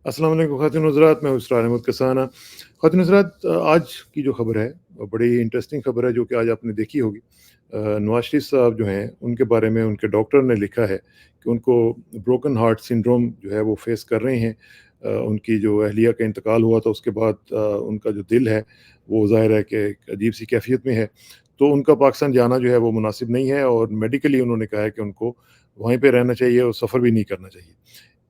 السلام علیکم خواتین حضرات، میں اسرار احمد کسانہ۔ خواتین حضرات، آج کی جو خبر ہے بڑی انٹرسٹنگ خبر ہے جو کہ آج آپ نے دیکھی ہوگی۔ نواز شریف صاحب جو ہیں ان کے بارے میں ان کے ڈاکٹر نے لکھا ہے کہ ان کو بروکن ہارٹ سنڈروم جو ہے وہ فیس کر رہے ہیں۔ ان کی جو اہلیہ کا انتقال ہوا تھا اس کے بعد ان کا جو دل ہے وہ ظاہر ہے کہ ایک عجیب سی کیفیت میں ہے، تو ان کا پاکستان جانا جو ہے وہ مناسب نہیں ہے، اور میڈیکلی انہوں نے کہا ہے کہ ان کو وہیں پہ رہنا چاہیے اور سفر بھی نہیں کرنا چاہیے۔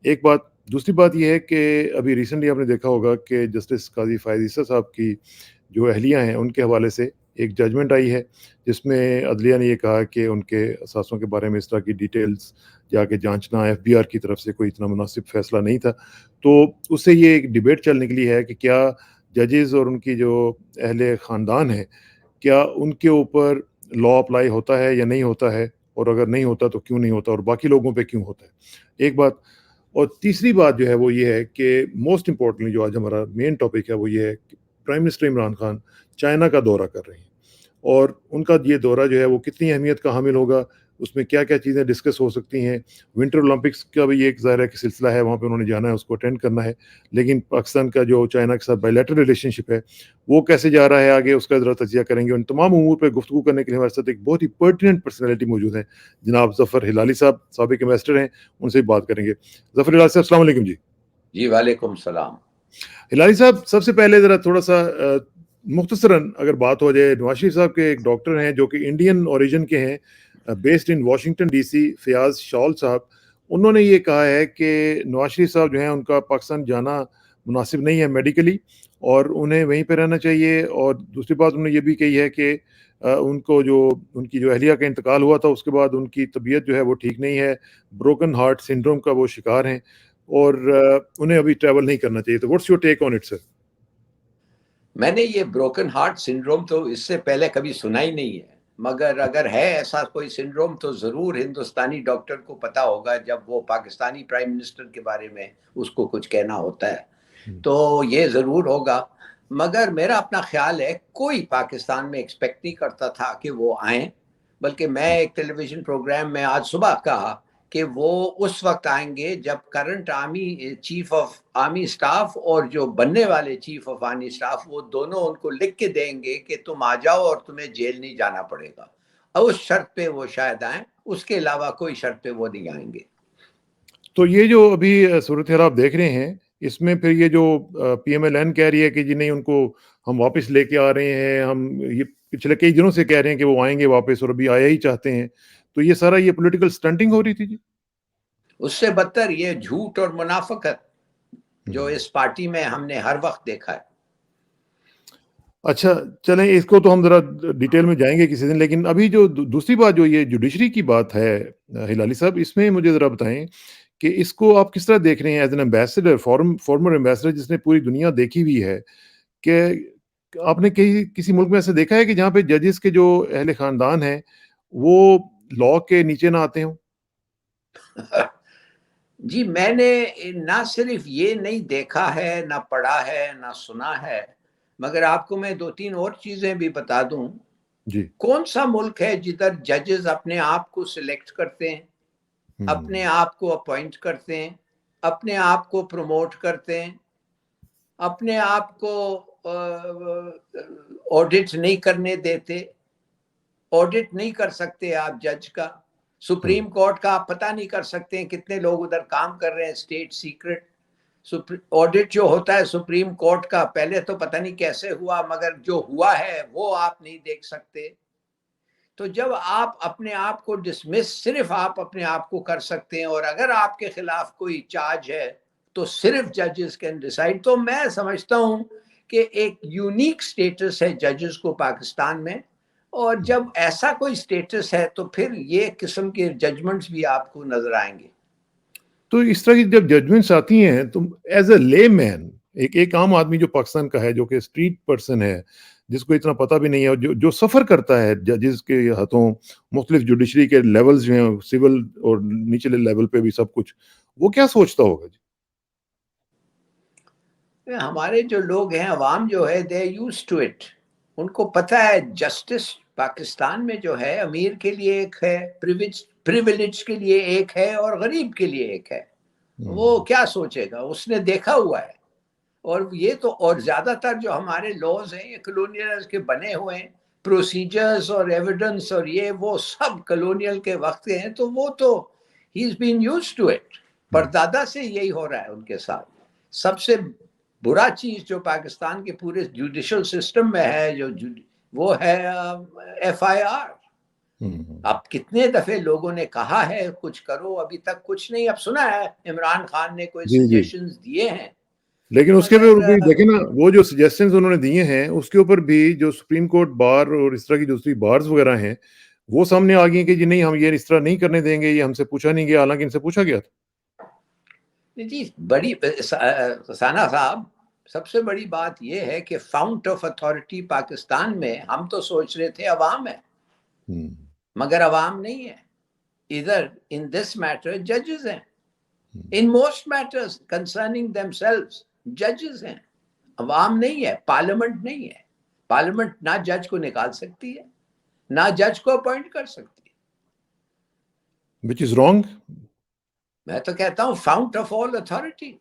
ایک بات، دوسری بات یہ ہے کہ ابھی ریسنٹلی آپ نے دیکھا ہوگا کہ جسٹس قاضی فائز عیسیٰ صاحب کی جو اہلیہ ہیں ان کے حوالے سے ایک ججمنٹ آئی ہے جس میں عدلیہ نے یہ کہا کہ ان کے اثاثوں کے بارے میں اس طرح کی ڈیٹیلز جا کے جانچنا ایف بی آر کی طرف سے کوئی اتنا مناسب فیصلہ نہیں تھا۔ تو اس سے یہ ایک ڈیبیٹ چل نکلی ہے کہ کیا ججز اور ان کی جو اہل خاندان ہے کیا ان کے اوپر لا اپلائی ہوتا ہے یا نہیں ہوتا ہے، اور اگر نہیں ہوتا تو کیوں نہیں ہوتا، اور باقی لوگوں پہ کیوں ہوتا ہے، ایک بات۔ اور تیسری بات جو ہے وہ یہ ہے کہ موسٹ امپورٹنٹلی جو آج ہمارا مین ٹاپک ہے وہ یہ ہے کہ prime minister Imran Khan China کا دورہ کر رہے ہیں، اور ان کا یہ دورہ جو ہے وہ کتنی اہمیت کا حامل ہوگا، اس میں کیا کیا چیزیں ڈسکس ہو سکتی ہیں۔ ونٹر اولمپکس کا بھی ایک ظاہر ہے کہ سلسلہ ہے، وہاں پہ انہوں نے جانا ہے، اس کو اٹینڈ کرنا ہے، لیکن پاکستان کا جو چائنا کے ساتھ بائیلیٹرل ریلیشن شپ ہے وہ کیسے جا رہا ہے آگے، اس کا ذرا تجزیہ کریں گے۔ ان تمام امور پہ گفتگو کرنے کے لیے ہمارے ساتھ ایک بہت ہی پرٹیننٹ پرسنالٹی موجود ہیں، جناب ظفر ہلالی صاحب، سابق انویسٹر ہیں، ان سے بات کریں گے۔ ظفر ہلالی صاحب السلام علیکم۔ جی وعلیکم السلام۔ ہلالی صاحب، سب سے پہلے ذرا تھوڑا سا مختصراً اگر بات ہو جائے، نواز شریف صاحب کے ایک ڈاکٹر ہیں جو کہ انڈین اوریجن کے ہیں، based in Washington D C, Fayaz شاول صاحب، انہوں نے یہ کہا ہے کہ نواز شریف صاحب جو ہیں ان کا پاکستان جانا مناسب نہیں ہے میڈیکلی، اور انہیں وہیں پہ رہنا چاہیے۔ اور دوسری بات انہوں نے یہ بھی کہی ہے کہ ان کو ان کی جو اہلیہ کا انتقال ہوا تھا اس کے بعد ان کی طبیعت جو ہے وہ ٹھیک نہیں ہے، بروکن ہارٹ سنڈروم کا وہ شکار ہیں، اور انہیں ابھی ٹریول نہیں کرنا چاہیے۔ تو what's your take on it سر؟ میں نے یہ بروکن ہارٹ سنڈروم تو اس سے پہلے کبھی سنا ہی نہیں ہے، مگر اگر ہے ایسا کوئی سنڈروم تو ضرور ہندوستانی ڈاکٹر کو پتا ہوگا جب وہ پاکستانی پرائم منسٹر کے بارے میں اس کو کچھ کہنا ہوتا ہے، تو یہ ضرور ہوگا۔ مگر میرا اپنا خیال ہے کوئی پاکستان میں ایکسپیکٹ نہیں کرتا تھا کہ وہ آئیں، بلکہ میں ایک ٹیلی ویژن پروگرام میں آج صبح کہا کہ وہ اس وقت آئیں گے جب current chief of army staff اور جو بننے والے چیف آف آرمی اسٹاف وہ دونوں ان کو لکھ کے دیں گے کہ تم آ جاؤ اور تمہیں جیل نہیں جانا پڑے گا، اور اس شرط پہ وہ شاید آئیں، اس کے علاوہ کوئی شرط پہ وہ نہیں آئیں گے۔ تو یہ جو ابھی صورتحال آپ دیکھ رہے ہیں، اس میں پھر یہ جو پی ایم ایل این کہہ رہی ہے کہ جی نہیں ان کو ہم واپس لے کے آ رہے ہیں، ہم یہ پچھلے کئی دنوں سے کہہ رہے ہیں کہ وہ آئیں گے واپس اور ابھی آیا ہی چاہتے ہیں، تو یہ سارا یہ پولیٹیکل سٹنٹنگ ہو رہی تھی جی؟ اس سے بدتر یہ جھوٹ اور منافقت جو اس پارٹی میں ہم نے ہر وقت دیکھا ہے۔ اچھا چلیں، اس کو تو ہم ذرا ڈیٹیل میں جائیں گے کسی دن، لیکن ابھی جو دوسری بات جو یہ جوڈیشری کی بات ہے ہلالی صاحب، اس میں مجھے ذرا بتائیں کہ اس کو آپ کس طرح دیکھ رہے ہیں as an ambassador, former ambassador جس نے پوری دنیا دیکھی ہوئی ہے، کہ آپ نے کسی ملک میں ایسے دیکھا ہے کہ جہاں پہ ججز کے جو اہل خاندان ہیں وہ لا کے نیچے نہ آتے ہوں؟ جی میں نے نہ صرف یہ نہیں دیکھا ہے، نہ پڑھا ہے، نہ سنا ہے، مگر آپ کو میں 2-3 اور چیزیں بھی بتا دوں۔ جی، کون سا ملک ہے جدھر ججز اپنے آپ کو سلیکٹ کرتے ہیں، اپنے آپ کو اپوائنٹ کرتے ہیں، اپنے آپ کو پروموٹ کرتے ہیں، اپنے آپ کو آڈٹ نہیں کرنے دیتے؟ آڈٹ نہیں کر سکتے آپ جج کا، سپریم کورٹ کا آپ پتہ نہیں کر سکتے ہیں کتنے لوگ ادھر کام کر رہے ہیں اسٹیٹ سیکرٹ۔ آڈٹ جو ہوتا ہے سپریم کورٹ کا پہلے تو پتہ نہیں کیسے ہوا، مگر جو ہوا ہے وہ آپ نہیں دیکھ سکتے۔ تو جب آپ اپنے آپ کو ڈسمس صرف آپ اپنے آپ کو کر سکتے ہیں، اور اگر آپ کے خلاف کوئی چارج ہے تو صرف ججز کین ڈیسائیڈ، تو میں سمجھتا ہوں کہ ایک یونیک سٹیٹس ہے ججز کو پاکستان میں، اور جب ایسا کوئی سٹیٹس ہے تو پھر یہ قسم کے ججمنٹس بھی آپ کو نظر آئیں گے۔ تو اس طرح کی جب ججمنٹس آتی ہیں تو ایز اے لے مین، ایک عام آدمی جو پاکستان کا ہے، جو کہ اسٹریٹ پرسن ہے، جس کو اتنا پتہ بھی نہیں ہے، اور جو سفر کرتا ہے ججز کے ہاتھوں، مختلف جوڈیشری کے لیولز جو ہیں، سول اور نیچلے لیول پہ بھی سب کچھ، وہ کیا سوچتا ہوگا جی؟ ہمارے جو لوگ ہیں، عوام جو ہے، دے یوز ٹو اٹ، ان کو پتہ ہے جسٹس پاکستان میں جو ہے امیر کے لیے ایک ہے، پریویلیج کے لیے ایک ہے، اور غریب کے لیے ایک ہے. وہ کیا سوچے گا؟ اس نے دیکھا ہوا ہے. اور یہ تو اور زیادہ تر جو ہمارے لاز ہیں یہ کلونیل کے بنے ہوئے ہیں، پروسیجرز اور ایویڈنس اور یہ وہ سب کلونیل کے وقت کے ہیں. تو وہ تو ہی از بین یوزڈ ٹو اٹ. پردادا سے یہی ہو رہا ہے ان کے ساتھ. سب سے برا چیز جو پاکستان کے پورے جوڈیشل سسٹم میں ہے وہ ہے ایف آئی آر. اب کتنے دفعے لوگوں نے کہا ہے کچھ کرو، ابھی تک کچھ نہیں. اب سنا ہے عمران خان نے کوئی جی جی، سجیشنز دیے ہیں، لیکن اس کے اوپر بھی مگر دیکھیں نا، وہ جو سجیشنز انہوں نے دیے ہیں اس کے اوپر بھی جو سپریم کورٹ بار اور اس طرح کی دوسری بارز وغیرہ ہیں وہ سامنے آ گئی ہیں کہ جی نہیں، ہم یہ اس طرح نہیں کرنے دیں گے، یہ ہم سے پوچھا نہیں گیا، حالانکہ ان سے پوچھا گیا تھا. جی بڑی ثانا صاحب، سب سے بڑی بات یہ ہے کہ فاؤنٹ آف اتھارٹی پاکستان میں ہم تو سوچ رہے تھے عوام ہے، مگر عوام نہیں ہے. ادھر ان دس میٹر ججز ہیں. In most matters concerning themselves ججز ہیں. عوام نہیں ہے، پارلیمنٹ نہیں ہے. پارلیمنٹ نہ جج کو نکال سکتی ہے، نہ جج کو اپوائنٹ کر سکتی ہے. وچ از رانگ. میں تو کہتا ہوں font of all authority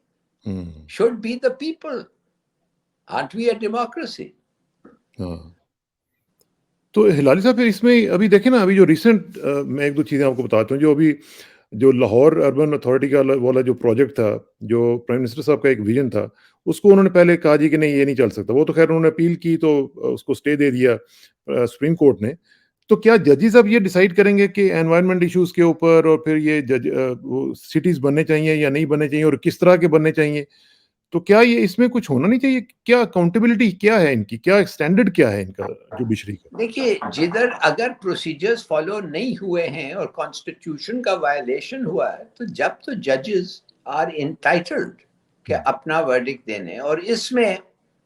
should be the people. Aren't we a democracy? ہاں، تو ہلالی صاحب پھر اس میں ابھی دیکھیں نا، ابھی جو ریسنٹ میں ایک دو چیزیں آپ کو بتاتا ہوں. جو ابھی جو لاہور اربن اتھارٹی کا والا جو پروجیکٹ تھا، جو پرائم منسٹر صاحب کا ایک ویژن تھا، اس کو انہوں نے پہلے کہا جی کہ نہیں یہ نہیں چل سکتا. وہ تو خیر انہوں نے اپیل کی تو اس کو اسٹے دے دیا سپریم کورٹ نے. تو کیا ججز اب یہ ڈیسائیڈ کریں گے کہ انوائرمنٹ ایشوز کے اوپر، اور پھر یہ سٹیز بننے چاہیے یا نہیں بننے چاہیے، اور کس طرح کے بننے چاہیے؟ تو کیا یہ اس میں کچھ ہونا نہیں چاہیے؟ کیا اکاؤنٹیبلٹی کیا ہے ان کی؟ کیا اسٹینڈرڈ کیا ہے ان کا جوڈیشری کا؟ دیکھیے، جدھر اگر پروسیجرز فالو نہیں ہوئے ہیں اور کانسٹیٹیوشن کا وائلیشن ہوا ہے، تو جب تو ججز آر انٹائٹلڈ کہ اپنا ورڈکٹ دینے. اور اس میں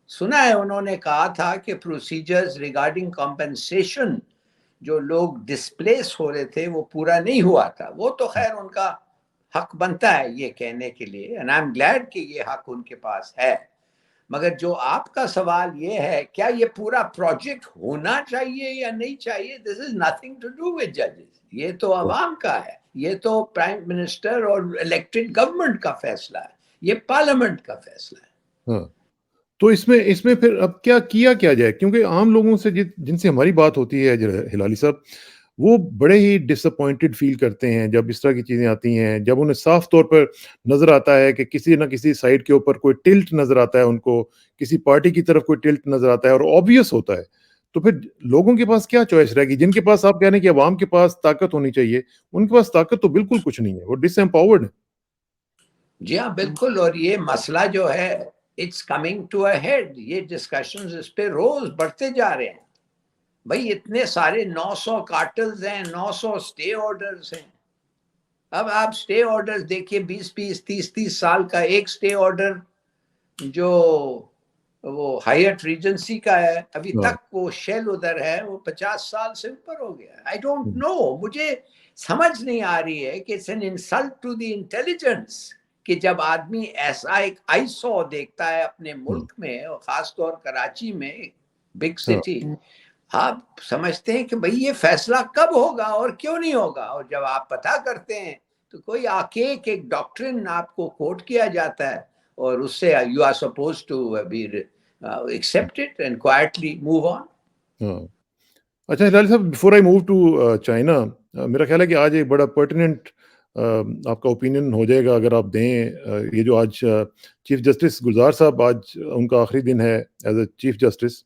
سنا ہے انہوں نے کہا تھا کہ پروسیجرز ریگارڈنگ کمپنسیشن جو لوگ ڈسپلیس ہو رہے تھے وہ پورا نہیں ہوا تھا. وہ تو خیر ان کا حق بنتا ہے یہ کہنے کے لیے، and I'm glad کہ یہ حق ان کے پاس ہے. مگر جو آپ کا سوال یہ ہے کیا یہ پورا پروجیکٹ ہونا چاہیے یا نہیں چاہیے، this is nothing to do with ججز. یہ تو عوام کا ہے، یہ تو پرائم منسٹر اور الیکٹڈ گورنمنٹ کا فیصلہ ہے، یہ پارلیمنٹ کا فیصلہ ہے. ہاں، تو اس میں پھر اب کیا جائے؟ کیونکہ عام لوگوں سے جن سے ہماری بات ہوتی ہے ہلالی صاحب، وہ بڑے ہی ڈس اپوائنٹڈ فیل کرتے ہیں جب اس طرح کی چیزیں آتی ہیں. جب انہیں صاف طور پر نظر آتا ہے کہ کسی نہ کسی سائڈ کے اوپر کوئی ٹلٹ نظر آتا ہے، ان کو کسی پارٹی کی طرف کوئی ٹلٹ نظر آتا ہے اور آبویس ہوتا ہے، تو پھر لوگوں کے پاس کیا چوائس رہے گی؟ جن کے پاس آپ کہہ رہے ہیں کہ عوام کے پاس طاقت ہونی چاہیے، ان کے پاس طاقت تو بالکل کچھ نہیں ہے، وہ ڈس امپاورڈ ہے. جی ہاں بالکل. اور یہ مسئلہ جو ہے it's coming to a head. یہ ڈسکشنز اس پہ روز بڑھتے جا رہے ہیں. بھائی اتنے سارے 900 کارٹلز ہیں، 900 اسٹے آرڈرز ہیں. اب آپ اسٹے آرڈرز دیکھیے، 20-30 سال کا ایک اسٹے آرڈر جو وہ ہائٹ ریجنسی کا ہے، ابھی تک وہ شیل ادھر ہے، وہ 50 سال سے اوپر ہو گیا. آئی ڈونٹ نو، مجھے سمجھ نہیں آ رہی ہے کہ it's an insult to the intelligence کہ جب آدمی ایسا ایک آئیسو دیکھتا ہے اپنے ملک میں، اور خاص طور کراچی میں بگ سٹی، آپ سمجھتے ہیں کہ بھئی یہ فیصلہ کب ہوگا اور کیوں نہیں ہوگا. اور جب آپ پتہ کرتے ہیں تو کوئی آکے ایک ڈاکٹرن آپ کو کوٹ کیا جاتا ہے، اور اس سے you are suppose to be accept it and quietly move on. اچھا ہلال صاحب، before I move to China, میرا خیال ہے کہ آج ایک بڑا پرٹیننٹ آپ کا اوپینین ہو جائے گا اگر آپ دیں. یہ جو آج چیف جسٹس گلزار صاحب، آج ان کا آخری دن ہے ایز اے چیف جسٹس،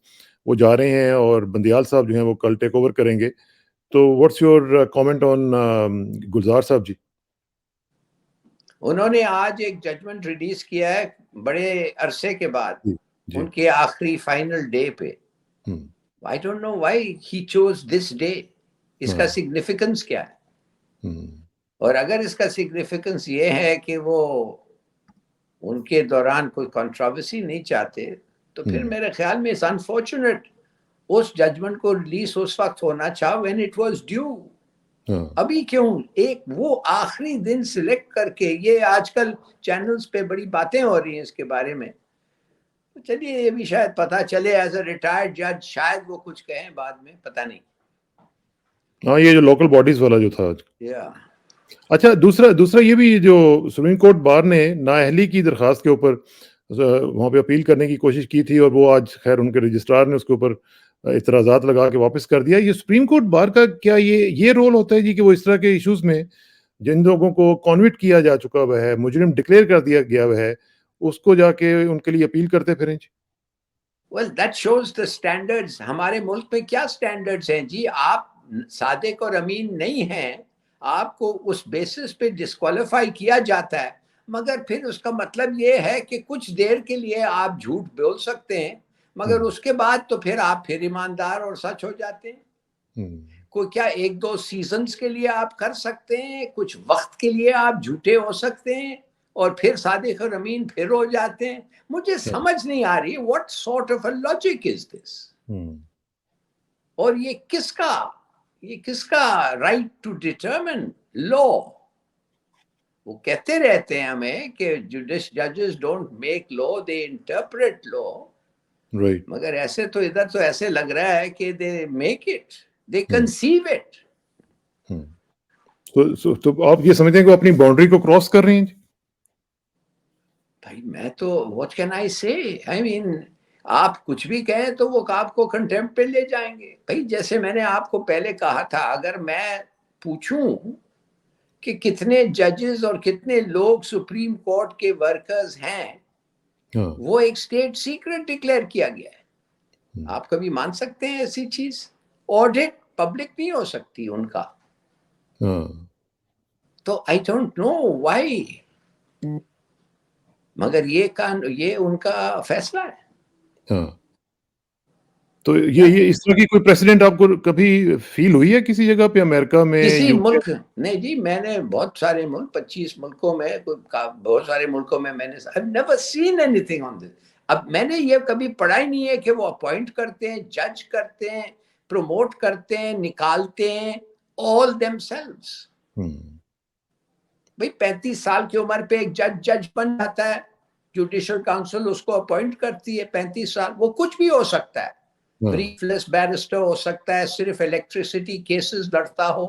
وہ جا رہے ہیں، اور بندیال صاحب جو ہیں وہ کل ٹیک اوور کریں گے. تو واٹس یور کامنٹ آن گلزار صاحب جی؟ انہوں نے آج ایک ججمنٹ ریلیز کیا ہے بڑے عرصے کے بعد، جی. ان کے آخری فائنل ڈے پہ. I don't know why he chose this day. اس کا سگنیفیکنس کیا ہے؟ اور اگر اس کا سگنیفیکنس یہ ہے کہ وہ ان کے دوران کوئی کنٹروورسی نہیں چاہتے، تو پھر میرے خیال میں it's unfortunate اس ججمنٹ کو ریلیز اس وقت ہونا چاہا when it was due. ابھی کیوں ایک وہ آخری دن سلیکٹ کر کے؟ یہ آج کل چینلز پہ بڑی باتیں ہو رہی ہیں اس کے بارے میں. چلیے یہ بھی شاید پتہ چلے ایز اے ریٹائرڈ جج، شاید وہ کچھ کہیں بعد میں، پتہ نہیں. ہاں یہ جو لوکل باڈیز والا جو تھا. Yeah. اچھا دوسرا یہ بھی جو سپریم کورٹ بار نے نااہلی کی درخواست کے اوپر وہاں پہ اپیل کرنے کی کوشش کی تھی اور وہ آج خیر ان کے رجسٹرار نے اس کے اوپر اعتراضات لگا کے واپس کر دیا. یہ سپریم کورٹ بار کا کیا یہ رول ہوتا ہے جی کہ وہ اس طرح کے ایشوز میں جن لوگوں کو کانوکٹ کیا جا چکا ہوا ہے, مجرم ڈکلیئر کر دیا گیا ہوا ہے, اس کو جا کے ان کے لیے اپیل کرتے پھریں جی؟ Well, that shows the standards. ہمارے ملک میں کیا standards ہیں جی؟ آپ صادق اور امین نہیں ہیں, آپ کو اس بیسس پہ ڈسکوالیفائی کیا جاتا ہے, مگر پھر اس کا مطلب یہ ہے کہ کچھ دیر کے لیے آپ جھوٹ بول سکتے ہیں, مگر اس کے بعد تو پھر آپ پھر ایماندار اور سچ ہو جاتے ہیں. کوئی کیا ایک دو سیزنز کے لیے آپ کر سکتے ہیں, کچھ وقت کے لیے آپ جھوٹے ہو سکتے ہیں اور پھر صادق اور امین پھر ہو جاتے ہیں. مجھے سمجھ نہیں آ رہی what sort of a logic is this. اور یہ کس کا right to determine law. وہ کہتے رہتے ہیں ہمیں کہ judges don't make law, they interpret law. Right. مگر ایسے تو ادھر تو ایسے لگ رہا ہے کہ they make it, they conceive it. تو آپ یہ سمجھتے ہیں کہ اپنی باؤنڈری کو کراس کر رہے ہیں جی؟ بھائی میں تو what can I say? I mean, آپ کچھ بھی کہیں تو وہ آپ کو کنٹمپٹ پہ لے جائیں گے. بھائی جیسے میں نے آپ کو پہلے کہا تھا, اگر میں پوچھوں کہ کتنے ججز اور کتنے لوگ سپریم کورٹ کے ورکرز ہیں, وہ ایک اسٹیٹ سیکرٹ ڈکلیئر کیا گیا ہے. آپ کبھی مان سکتے ہیں ایسی چیز؟ آڈٹ پبلک نہیں ہو سکتی ان کا. تو I don't know why. مگر یہ ان کا فیصلہ ہے. تو یہ اس طرح کی کوئی پریسیڈنٹ آپ کو کبھی فیل ہوئی ہے کسی جگہ پہ, امریکہ میں, کسی ملک؟ نہیں جی, میں نے بہت سارے ملک 25 ملکوں میں, بہت سارے ملکوں میں نے I've never seen anything on this. اب میں نے یہ کبھی پڑھا ہی نہیں ہے کہ وہ اپوائنٹ کرتے ہیں, جج کرتے ہیں, پروموٹ کرتے ہیں, نکالتے ہیں, all themselves. بھئی 35 سال کی عمر پہ ایک جج بن جاتا ہے, جوڈیشل کاؤنسل اس کو اپوائنٹ کرتی ہے. 35 سال, وہ کچھ بھی ہو سکتا ہے, بریفلیس بیرسٹر ہو سکتا ہے, صرف الیکٹریسٹی کیسز لڑتا ہو.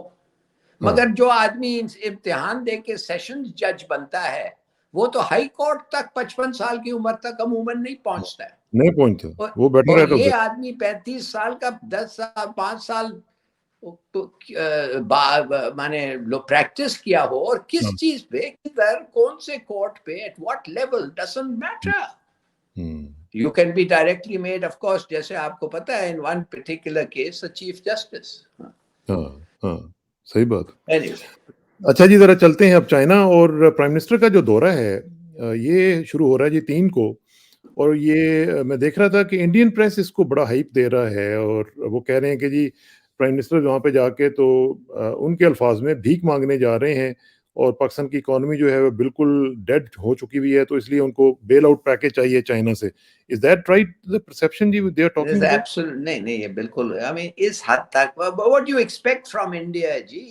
مگر جو آدمی امتحان دے کے سیشنز جج بنتا ہے, وہ تو ہائی کورٹ تک 55 سال کی عمر تک عموماً نہیں پہنچتا ہے. نہیں پہنچتا, وہ بیٹر اور رہتا یہ ہے. آدمی 35 سال کا 10 سال 5 سال میں نے پریکٹس کیا ہو, اور کس چیز پہ, کدھر, کون سے کورٹ پہ, at what level, doesn't matter. You can be directly made, of course, جیسے آپ کو پتا ہے, in one particular case, a chief justice. ہاں صحیح بات. Anyway. اچھا جی, ذرا چلتے ہیں اب چائنا. اور پرائم منسٹر کا جو دورہ ہے یہ شروع ہو رہا ہے جی 3 کو, اور یہ میں دیکھ رہا تھا کہ انڈین پریس اس کو بڑا ہائپ دے رہا ہے, اور وہ کہہ رہے ہیں کہ جی پرائم منسٹر وہاں پہ جا کے تو ان کے الفاظ میں بھیک مانگنے جا رہے ہیں, اور پاکستان کی اکانومی جو ہے وہ بالکل ڈیڈ ہو چکی ہوئی ہے, تو اس لیے ان کو بیل آؤٹ پیکج چاہیے چائنا سے. Is that right the perception جی they are talking about? نہیں یہ بالکل, I mean, اس حد تک what do you expect from India جی؟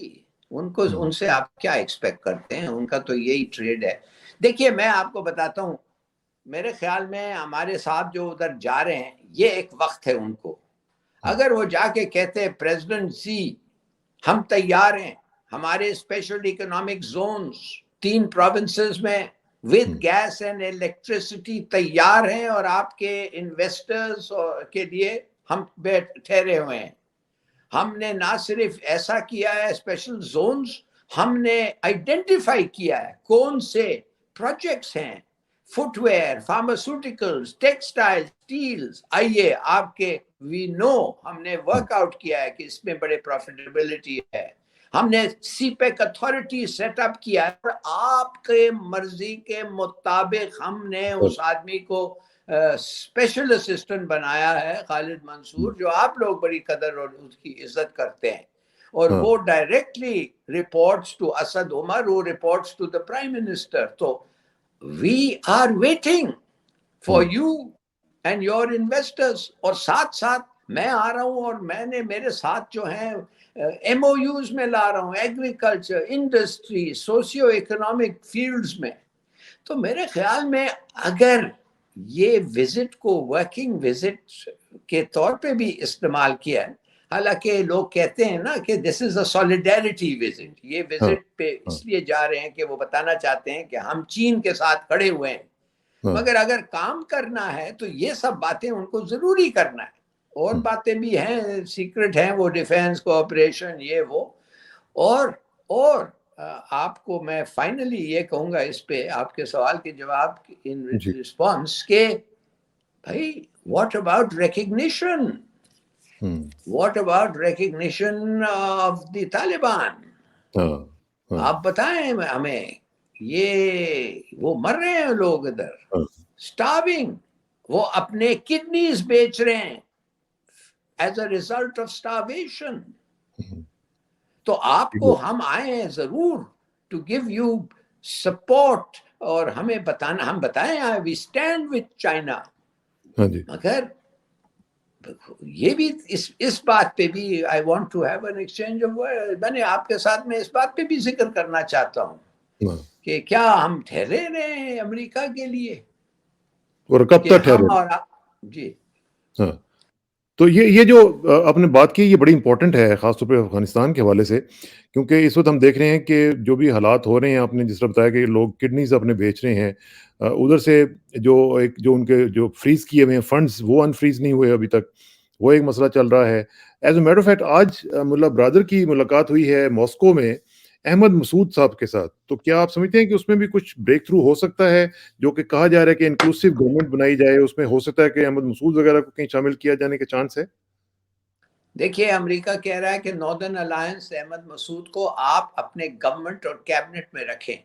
ان سے آپ کیا ایکسپیکٹ کرتے ہیں؟ ان کا تو یہی ٹریڈ ہے. دیکھیے میں آپ کو بتاتا ہوں, میرے خیال میں ہمارے ساتھ جو ادھر جا رہے ہیں, یہ ایک وقت ہے ان کو. اگر وہ جا کے کہتے ہیں پریزیڈنٹ سی ہم تیار ہیں, ہمارے اسپیشل اکنامک زونز 3 پروونسز میں with gas and electricity تیار ہیں, اور آپ کے انویسٹرز کے لیے ہم ٹھہرے ہوئے ہیں. ہم نے نہ صرف ایسا کیا ہے اسپیشل زونز, ہم نے آئیڈینٹیفائی کیا ہے کون سے پروجیکٹس ہیں, footwear, pharmaceuticals, textile, steels. آئیے آپ کے وی نو, ہم نے ورک آؤٹ کیا ہے کہ اس میں بڑے پروفیٹیبلٹی ہے. ہم نے سی پیک اتھارٹی سیٹ اپ کیا ہے, اور آپ کے مرضی کے مطابق ہم نے اس آدمی کو اسپیشل اسسٹنٹ بنایا ہے, خالد منصور, جو آپ لوگ بڑی قدر اور اس کی عزت کرتے ہیں. اور وہ directly reports to Asad Umar, وہ reports to the prime minister. تو we are waiting for you and your investors. اور ساتھ ساتھ میں آ رہا ہوں, اور میں نے میرے ساتھ جو ہیں ایم او یوز میں لا رہا ہوں, agriculture, industry, socio economic fields میں. تو میرے خیال میں اگر یہ وزٹ کو ورکنگ وزٹ کے طور پہ بھی استعمال کیا ہے, حالانکہ لوگ کہتے ہیں نا کہ دس از اے سولیڈیرٹی وزٹ، یہ ہاں وزٹ پہ اس لیے جا رہے ہیں کہ وہ بتانا چاہتے ہیں کہ ہم چین کے ساتھ کھڑے ہوئے ہیں، ہاں مگر اگر کام کرنا ہے تو یہ سب باتیں ان کو ضروری کرنا ہے، اور باتیں بھی ہیں سیکرٹ ہیں، وہ ڈیفینس کوآپریشن یہ وہ، اور آپ کو میں فائنلی یہ کہوں گا اس پہ آپ کے سوال کے جواب ان جی رسپانس کہ بھائی واٹ اباؤٹ ریکگنیشن، ہوں what about recognition of the Taliban? ہاں ہاں آپ بتائیں ہمیں، یہ وہ مر رہے ہیں لوگ ادھر ہاں سٹارونگ، وہ اپنے کڈنیز بیچ رہے ہیں ایز اے ریزلٹ آف سٹارویشن. تو آپ کو ہم آئے ہیں ضرور ٹو گیو یو سپورٹ، اور ہمیں بتانا، ہم بتائیں وی اسٹینڈ وتھ چائنا، ہاں جی مگر یہ بھی اس بات پہ بھی I want to have an exchange of word, میں نے آپ کے ساتھ میں اس بات پہ بھی ذکر کرنا چاہتا ہوں ہاں کہ کیا ہم ٹھہرے رہے ہیں امریکہ کے لیے اور کب کہ تک ہم ٹھہرے؟ اور جی ہاں تو یہ جو آپ نے بات کی یہ بڑی امپورٹنٹ ہے خاص طور پہ افغانستان کے حوالے سے، کیونکہ اس وقت ہم دیکھ رہے ہیں کہ جو بھی حالات ہو رہے ہیں، آپ نے جس طرح بتایا کہ لوگ کڈنیز اپنے بیچ رہے ہیں، ادھر سے جو ان کے جو فریز کیے ہوئے ہیں فنڈز وہ انفریز نہیں ہوئے ابھی تک، وہ ایک مسئلہ چل رہا ہے. As a matter of fact آج ملا برادر کی ملاقات ہوئی ہے ماسکو میں احمد مسعود صاحب کے ساتھ، تو کیا آپ سمجھتے ہیں کہ اس میں بھی کچھ بریک تھرو ہو سکتا ہے؟ جو کہ کہا جا رہا ہے کہ انکلوسیو گورنمنٹ بنائی جائے، اس میں ہو سکتا ہے کہ احمد مسعود وغیرہ کو کہیں شامل کیا جانے کے چانس ہے؟ دیکھیے امریکہ کہہ رہا ہے کہ ناردرن الائنس احمد مسعود کو آپ اپنے گورنمنٹ اور کیبنٹ میں رکھیں،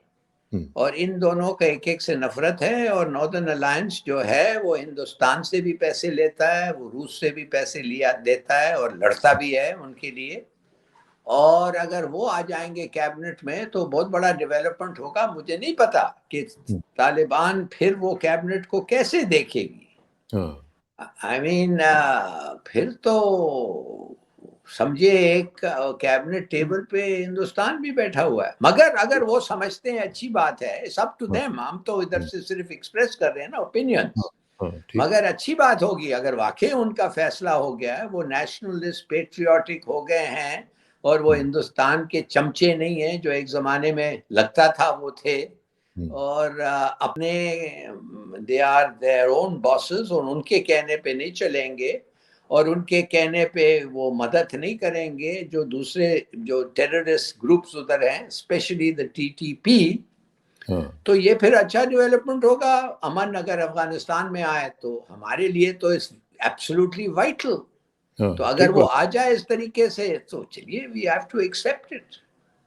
ہوں اور ان دونوں کا ایک ایک سے نفرت ہے، اور ناردرن الائنس جو ہے وہ ہندوستان سے بھی پیسے لیتا ہے، وہ روس سے بھی پیسے لیا دیتا ہے اور لڑتا بھی ہے ان کے لیے، اور اگر وہ آ جائیں گے کیبنٹ میں تو بہت بڑا ڈیولپمنٹ ہوگا. مجھے نہیں پتا کہ ہوں طالبان پھر وہ کیبنٹ کو کیسے دیکھے گی. ہاں آئی مین پھر تو سمجھے ایک کیبنٹ ٹیبل پہ ہندوستان بھی بیٹھا ہوا ہے، مگر اگر وہ سمجھتے ہیں اچھی بات ہے، سب ٹو ہاں دیم، ہم تو ادھر ہوں سے صرف ایکسپریس کر رہے ہیں نا اوپینینز، ہاں ہاں ٹھیک مگر اچھی بات ہوگی اگر واقعی ان کا فیصلہ ہو گیا ہے، وہ نیشنلسٹ پیٹریوٹک ہو گئے ہیں اور وہ ہوں ہندوستان کے چمچے نہیں ہیں جو ایک زمانے میں لگتا تھا وہ تھے، ہوں اور اپنے they are their own bosses, اور ان کے کہنے پہ نہیں چلیں گے، اور ان کے کہنے پہ وہ مدد نہیں کریں گے جو دوسرے جو ٹیررسٹ گروپس ادھر ہیں، especially the T T P. ہاں تو یہ پھر اچھا ڈیولپمنٹ ہوگا. امن اگر افغانستان میں آئے تو ہمارے لیے تو ایبسولوٹلی وائٹل. ہاں تو اگر ٹھیک وہ بات آ جائے اس طریقے سے تو چلیے we have to accept it.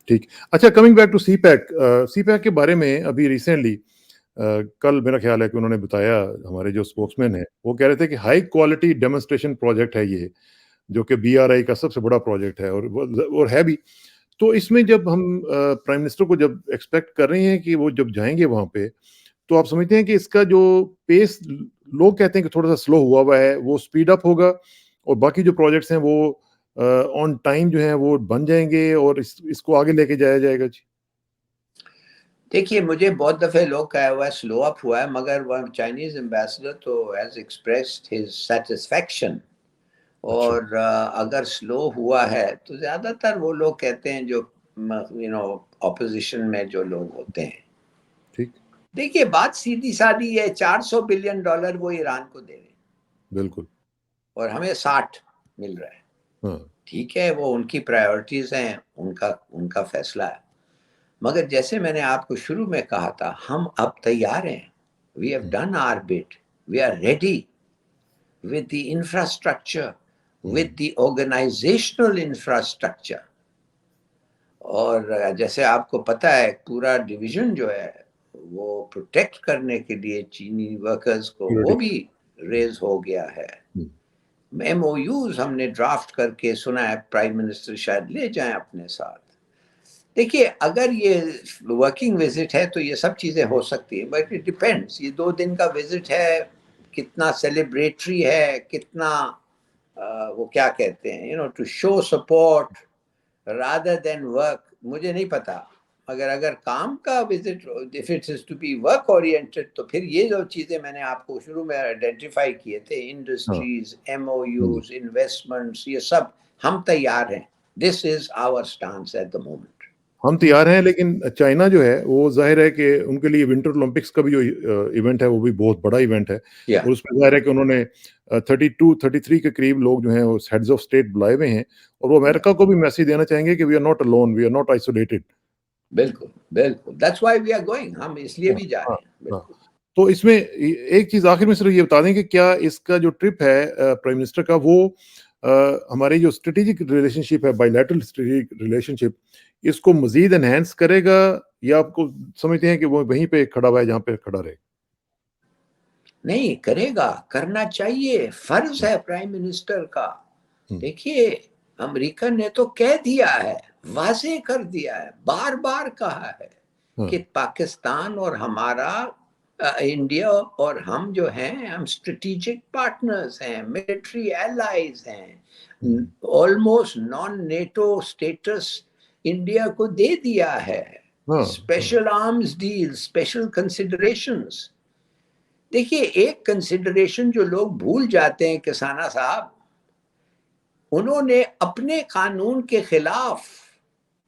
ٹھیک. اچھا coming back to CPEC, CPEC کے بارے میں ابھی ریسنٹلی کل میرا خیال ہے کہ انہوں نے بتایا، ہمارے جو اسپوکس مین ہیں وہ کہہ رہے تھے کہ ہائی کوالٹی ڈیمونسٹریشن پروجیکٹ ہے یہ، جو کہ بی آر آئی کا سب سے بڑا پروجیکٹ ہے، اور ہے بھی. تو اس میں جب ہم پرائم منسٹر کو جب ایکسپیکٹ کر رہے ہیں کہ وہ جب جائیں گے وہاں پہ، تو آپ سمجھتے ہیں کہ اس کا جو پیس لوگ کہتے ہیں کہ تھوڑا سا سلو ہوا ہے، وہ اسپیڈ اپ ہوگا، اور باقی جو پروجیکٹس ہیں وہ آن ٹائم جو ہیں وہ بن جائیں گے اور اس کو آگے لے کے جایا جائے گا؟ جی دیکھیے مجھے بہت دفعہ لوگ کہا ہوا ہے سلو اپ ہوا ہے، مگر وہ چائنیز ایمبیسڈر تو ہیز ایکسپریسڈ ہز سیٹسفیکشن، اچھا اور اگر سلو ہوا ہے تو زیادہ تر وہ لوگ کہتے ہیں جو اپوزیشن میں جو لوگ ہوتے ہیں. ٹھیک دیکھیے بات سیدھی سادی ہے، $400 بلین وہ ایران کو دے رہے ہیں بالکل اور ہمیں 60 مل رہا ہے. ہاں ٹھیک ہے وہ ان کی پرائیورٹیز ہیں، ان کا فیصلہ ہے، مگر جیسے میں نے آپ کو شروع میں کہا تھا ہم اب تیار ہیں. We have done our bit, we are ready with the infrastructure, with the organizational infrastructure. اور جیسے آپ کو پتہ ہے پورا ڈویژن جو ہے وہ پروٹیکٹ کرنے کے لیے چینی ورکرز کو وہ بھی ریز ہو گیا ہے. ایم او یوز ہم نے ڈرافٹ کر کے سنا ہے پرائم منسٹر شاید لے جائیں اپنے ساتھ. دیکھیے اگر یہ ورکنگ وزٹ ہے تو یہ سب چیزیں ہو سکتی ہیں، بٹ اٹ ڈیپینڈس. یہ 2 دن کا وزٹ ہے، کتنا سیلیبریٹری ہے، کتنا وہ کیا کہتے ہیں to show support rather than work, مجھے نہیں پتا. اگر کام کا visit if it is to be work oriented تو پھر یہ جو چیزیں میں نے آپ کو شروع میں آئیڈینٹیفائی کیے تھے انڈسٹریز MOUs انویسٹمنٹس یہ سب ہم تیار ہیں. This is our stance at the moment. ہم تیار ہیں لیکن چائنا جو ہے وہ ظاہر ہے کہ ان کے لیے ونٹر اولمپکس کا بھی جو ایونٹ ہے وہ بھی بہت بڑا ایونٹ ہے اور اس میں ظاہر ہے کہ انہوں نے 32-33 کے قریب لوگ جو ہیں وہ ہیڈز آف اسٹیٹ بلائے ہوئے ہیں اور وہ امریکہ کو بھی میسج دینا چاہیں گے کہ we are not alone, we are not isolated. بالکل بالکل that's why we are going. ہم اس لیے بھی جا رہے ہیں. بالکل. تو اس میں ایک چیز آخر میں صرف یہ بتا دیں کہ کیا اس کا جو ٹرپ ہے پرائم منسٹر کا وہ ہماری جو اسٹریٹجک ریلیشن شپ ہے بائی لیٹرل اسٹریٹجک ریلیشن شپ اس کو مزید انہینس کرے گا یا آپ کو سمجھتے ہیں کہ وہ وہیں پہ کھڑا ہوا ہے جہاں پہ کھڑا رہے؟ نہیں کرے گا, کرنا چاہیے, فرض ہے پرائم منسٹر کا. دیکھیے امریکہ نے تو کہہ دیا ہے, واضح کر دیا ہے, بار بار کہا ہے کہ پاکستان اور ہمارا انڈیا اور ہم جو ہیں ہم اسٹریٹجک پارٹنرز ہیں, ملٹری ایلائز ہیں, almost non NATO status India کو دے دیا ہے, special arms deal, special considerations. دیکھیے ایک کنسیڈریشن جو لوگ بھول جاتے ہیں کسانہ صاحب, انہوں نے اپنے قانون کے خلاف,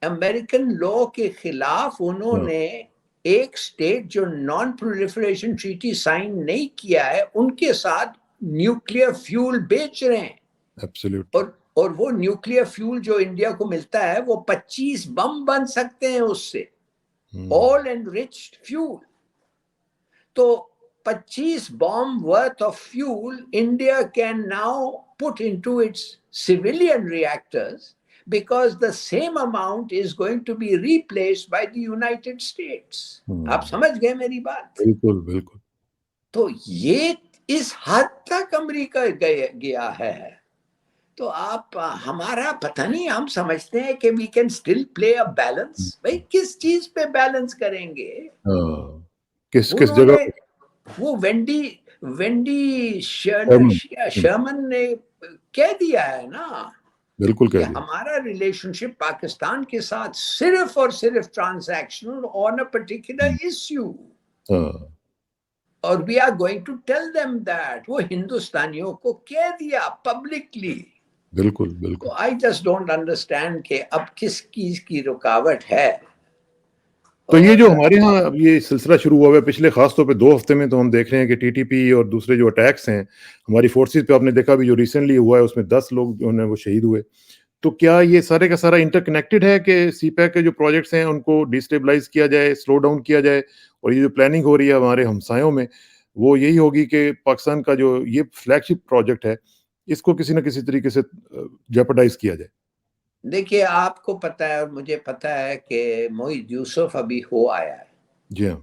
امریکن لا کے خلاف, انہوں نے ایک سٹیٹ جو نان پرولیفریشن ٹریٹی سائن نہیں کیا ہے ان کے ساتھ نیوکلیر فیول بیچ رہے ہیں. اور وہ نیوکلیر فیول جو انڈیا کو ملتا ہے وہ 25 بم بن سکتے ہیں اس سے, all enriched fuel. تو 25 bomb worth of fuel India can now put into its civilian reactors because the same amount is going to be replaced by the United States. آپ سمجھ گئے میری بات؟ بالکل بالکل. تو یہ اس حد تک امریکہ گیا ہے. تو آپ ہمارا پتہ نہیں, ہم سمجھتے ہیں کہ we can still play a balance. بھائی کس چیز پہ بیلنس کریں گے؟ کس جگہ وہ وینڈی شرمن نے کہہ دیا ہے نا, بالکل کہ ہمارا ریلیشن شپ پاکستان کے ساتھ صرف اور صرف transactional on a particular issue, اور we are going to tell them that. وہ ہندوستانیوں کو کہہ دیا پبلکلی. بالکل بالکل. آئی جسٹ ڈونٹ انڈرسٹینڈ کہ اب کس چیز کی رکاوٹ ہے. تو یہ جو ہمارے ہاں اب یہ سلسلہ شروع ہوا ہے پچھلے خاص طور پہ 2 ہفتے میں, تو ہم دیکھ رہے ہیں کہ ٹی ٹی پی اور دوسرے جو اٹیکس ہیں ہماری فورسز پہ, آپ نے دیکھا بھی جو ریسنٹلی ہوا ہے اس میں 10 لوگ جو ہیں وہ شہید ہوئے. تو کیا یہ سارے کا سارا انٹر کنیکٹڈ ہے کہ سی پیک کے جو پروجیکٹس ہیں ان کو ڈیسٹیبلائز کیا جائے, سلو ڈاؤن کیا جائے, اور یہ جو پلاننگ ہو رہی ہے ہمارے ہمسایوں میں وہ یہی ہوگی کہ پاکستان کا جو یہ فلیگ شپ پروجیکٹ ہے اس کو کسی نہ کسی طریقے سے جیپرڈائز کیا جائے؟ دیکھیے آپ کو پتہ ہے اور مجھے پتہ ہے کہ معید یوسف ابھی ہو آیا ہے. جی ہاں.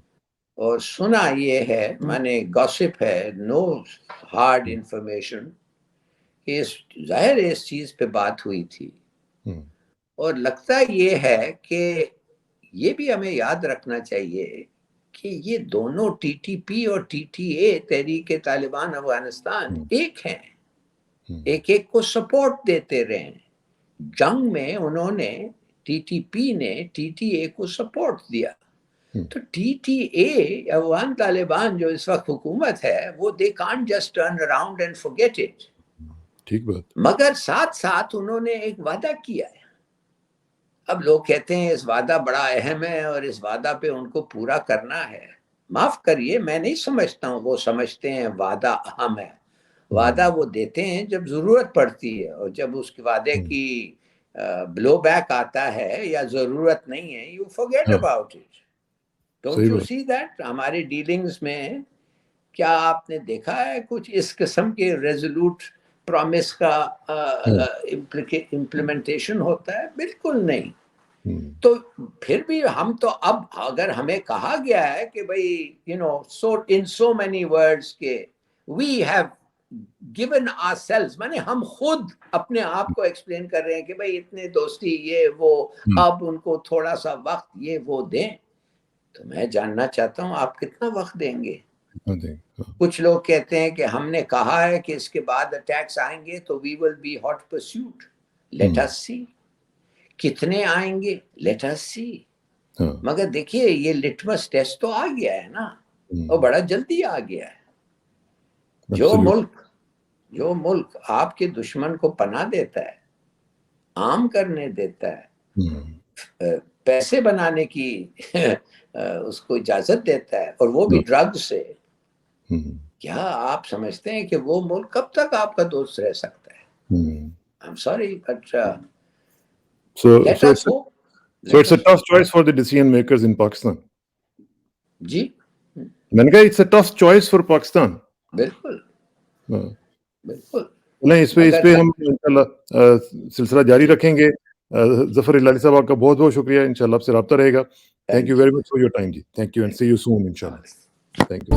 اور سنا یہ ہے, میں نے گاسپ ہے, نو ہارڈ انفارمیشن, کہ ظاہر اس چیز پہ بات ہوئی تھی. اور لگتا یہ ہے کہ یہ بھی ہمیں یاد رکھنا چاہیے کہ یہ دونوں ٹی ٹی پی اور ٹی ٹی اے تحریک طالبان افغانستان ایک ہیں, ایک ایک کو سپورٹ دیتے رہے ہیں. جنگ میں انہوں نے ٹی ٹی پی نے ٹی ٹی اے کو سپورٹ دیا. تو T T A Afghan Taliban جو اس وقت حکومت ہے وہ they can't just turn around and forget it. ٹھیک بات. مگر ساتھ ساتھ انہوں نے ایک وعدہ کیا ہے. اب لوگ کہتے ہیں اس وعدہ بڑا اہم ہے اور اس وعدہ پہ ان کو پورا کرنا ہے. معاف کریے, میں نہیں سمجھتا ہوں وہ سمجھتے ہیں وعدہ اہم ہے. وعدہ وہ دیتے ہیں جب ضرورت پڑتی ہے, اور جب اس کے وعدے کی بلو بیک آتا ہے یا ضرورت نہیں ہے, you forget about it. Don't you see that? ہمارے ڈیلنگز میں کیا آپ نے دیکھا ہے کچھ اس قسم کے ریزولوٹ پرومس کا امپلیمنٹیشن ہوتا ہے؟ بالکل نہیں. تو پھر بھی ہم تو اب اگر ہمیں کہا گیا ہے کہ بھائی in so many words کہ we have given ourselves, مانے ہم خود اپنے آپ کو ایکسپلین کر رہے ہیں کہ بھائی اتنے دوستی یہ وہ, اب ان کو تھوڑا سا وقت یہ وہ دیں. تو میں جاننا چاہتا ہوں آپ کتنا وقت دیں گے؟ کچھ لوگ کہتے ہیں کہ ہم نے کہا ہے کہ اس کے بعد اٹیکس آئیں گے تو we will be hot pursuit. Let us see. کتنے آئیں گے؟ Let us see. ہاں مگر دیکھیے یہ لٹمس ٹیسٹ تو آ گیا ہے نا، اور بڑا جلدی آ گیا ہے. جو ملک آپ کے دشمن کو پناہ دیتا ہے، عام کرنے دیتا ہے، پیسے بنانے کی اس کو اجازت دیتا ہے، اور وہ بھی ڈرگ سے، کیا آپ سمجھتے ہیں کہ وہ ملک کب تک آپ کا دوست رہ سکتا ہے؟ I'm sorry, but let us hope. So it's a tough choice for the decision makers in Pakistan. جی میں نے کہا it's a tough choice for Pakistan. بالکل بالکل. نہیں، اس پہ ہم انشاءاللہ سلسلہ جاری رکھیں گے. ظفر ہلالی صاحب آپ کا بہت بہت شکریہ. انشاءاللہ آپ سے رابطہ رہے گا. Thank you very much for your time جی. Thank you and see you soon انشاءاللہ. Thank you.